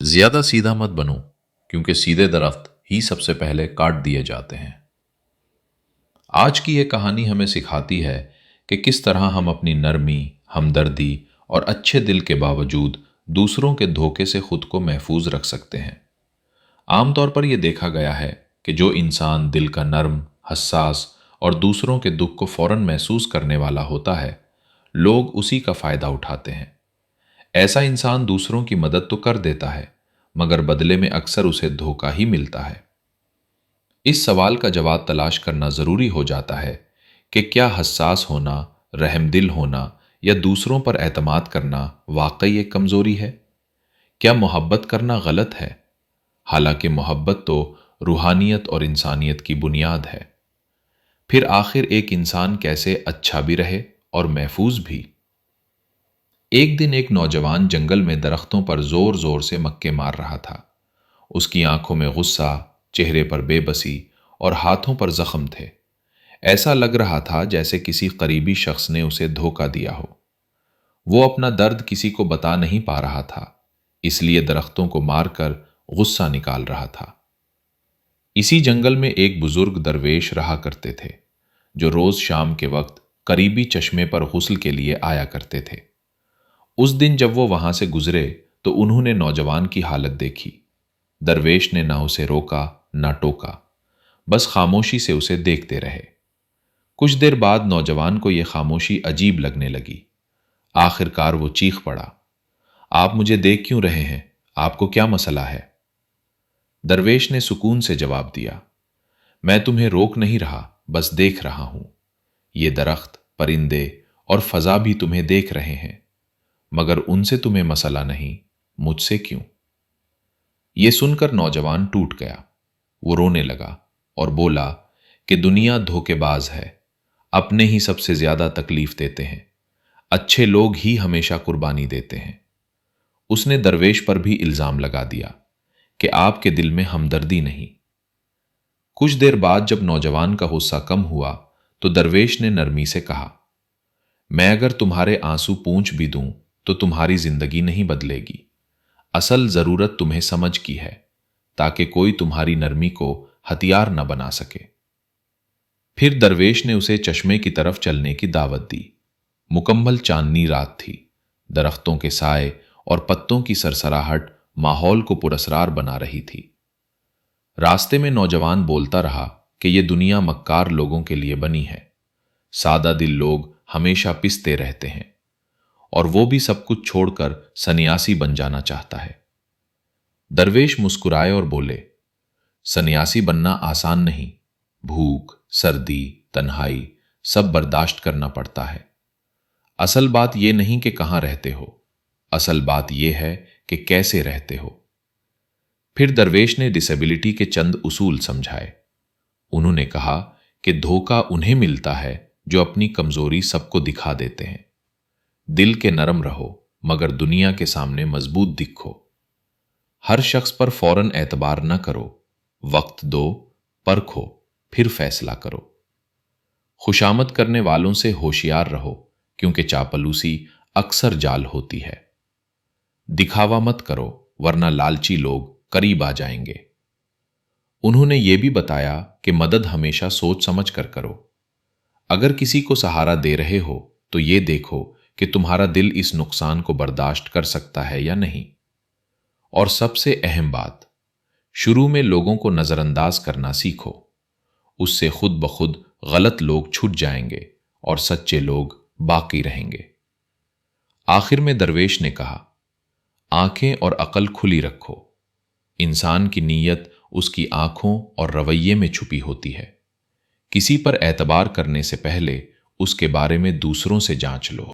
ज्यादा सीधा मत बनो, क्योंकि सीधे दरख्त ही सबसे पहले काट दिए जाते हैं। आज की ये कहानी हमें सिखाती है कि किस तरह हम अपनी नरमी, हमदर्दी और अच्छे दिल के बावजूद दूसरों के धोखे से खुद को महफूज रख सकते हैं। आमतौर पर यह देखा गया है कि जो इंसान दिल का नर्म, हसास और दूसरों के दुख को फौरन महसूस करने वाला होता है, लोग उसी का फायदा उठाते हैं। ऐसा इंसान दूसरों की मदद तो कर देता है, मगर बदले में अक्सर उसे धोखा ही मिलता है। इस सवाल का जवाब तलाश करना जरूरी हो जाता है कि क्या हसास होना, रहमदिल होना या दूसरों पर एतमाद करना वाकई एक कमजोरी है? क्या मोहब्बत करना गलत है? हालांकि मोहब्बत तो रूहानियत और इंसानियत की बुनियाद है। फिर आखिर एक इंसान कैसे अच्छा भी रहे और महफूज भी? एक दिन एक नौजवान जंगल में दरख्तों पर जोर जोर से मक्के मार रहा था। उसकी आंखों में गुस्सा, चेहरे पर बेबसी और हाथों पर जख्म थे। ऐसा लग रहा था जैसे किसी करीबी शख्स ने उसे धोखा दिया हो। वो अपना दर्द किसी को बता नहीं पा रहा था, इसलिए दरख्तों को मारकर गुस्सा निकाल रहा था। इसी जंगल में एक बुजुर्ग दरवेश रहा करते थे, जो रोज शाम के वक्त करीबी चश्मे पर गुस्ल के लिए आया करते थे। उस दिन जब वो वहां से गुजरे तो उन्होंने नौजवान की हालत देखी। दरवेश ने ना उसे रोका ना टोका, बस खामोशी से उसे देखते रहे। कुछ देर बाद नौजवान को यह खामोशी अजीब लगने लगी। आखिरकार वो चीख पड़ा, आप मुझे देख क्यों रहे हैं? आपको क्या मसला है? दरवेश ने सुकून से जवाब दिया, मैं तुम्हें रोक नहीं रहा, बस देख रहा हूं। ये दरख्त, परिंदे और फजा भी तुम्हें देख रहे हैं, मगर उनसे तुम्हें मसला नहीं, मुझसे क्यों? यह सुनकर नौजवान टूट गया। वो रोने लगा और बोला कि दुनिया धोखेबाज है, अपने ही सबसे ज्यादा तकलीफ देते हैं, अच्छे लोग ही हमेशा कुर्बानी देते हैं। उसने दरवेश पर भी इल्जाम लगा दिया कि आपके दिल में हमदर्दी नहीं। कुछ देर बाद जब नौजवान का गुस्सा कम हुआ तो दरवेश ने नरमी से कहा, मैं अगर तुम्हारे आंसू पूंछ भी दूं तो तुम्हारी जिंदगी नहीं बदलेगी। असल जरूरत तुम्हें समझ की है, ताकि कोई तुम्हारी नरमी को हथियार न बना सके। फिर दरवेश ने उसे चश्मे की तरफ चलने की दावत दी। मुकम्मल चांदनी रात थी। दरख्तों के साए और पत्तों की सरसराहट माहौल को पुरस्कार बना रही थी। रास्ते में नौजवान बोलता रहा कि यह दुनिया मक्कार लोगों के लिए बनी है। सादा दिल लोग हमेशा पिसते रहते हैं, और वो भी सब कुछ छोड़कर सन्यासी बन जाना चाहता है। दरवेश मुस्कुराए और बोले, सन्यासी बनना आसान नहीं। भूख, सर्दी, तन्हाई सब बर्दाश्त करना पड़ता है। असल बात यह नहीं कि कहां रहते हो, असल बात यह है कि कैसे रहते हो। फिर दरवेश ने डिसेबिलिटी के चंद उसूल समझाए। उन्होंने कहा कि धोखा उन्हें मिलता है जो अपनी कमजोरी सबको दिखा देते हैं। दिल के नरम रहो, मगर दुनिया के सामने मजबूत दिखो। हर शख्स पर फौरन एतबार न करो, वक्त दो, परखो, फिर फैसला करो। खुशामद करने वालों से होशियार रहो, क्योंकि चापलूसी अक्सर जाल होती है। दिखावा मत करो, वरना लालची लोग करीब आ जाएंगे। उन्होंने ये भी बताया कि मदद हमेशा सोच समझ कर करो। अगर किसी को सहारा दे रहे हो तो ये देखो कि तुम्हारा दिल इस नुकसान को बर्दाश्त कर सकता है या नहीं। और सबसे अहम बात, शुरू में लोगों को नजरअंदाज करना सीखो। उससे खुद ब खुद गलत लोग छूट जाएंगे और सच्चे लोग बाकी रहेंगे। आखिर में दरवेश ने कहा, आंखें और अकल खुली रखो। इंसान की नीयत उसकी आंखों और रवैये में छुपी होती है। किसी पर एतबार करने से पहले उसके बारे में दूसरों से जांच लो।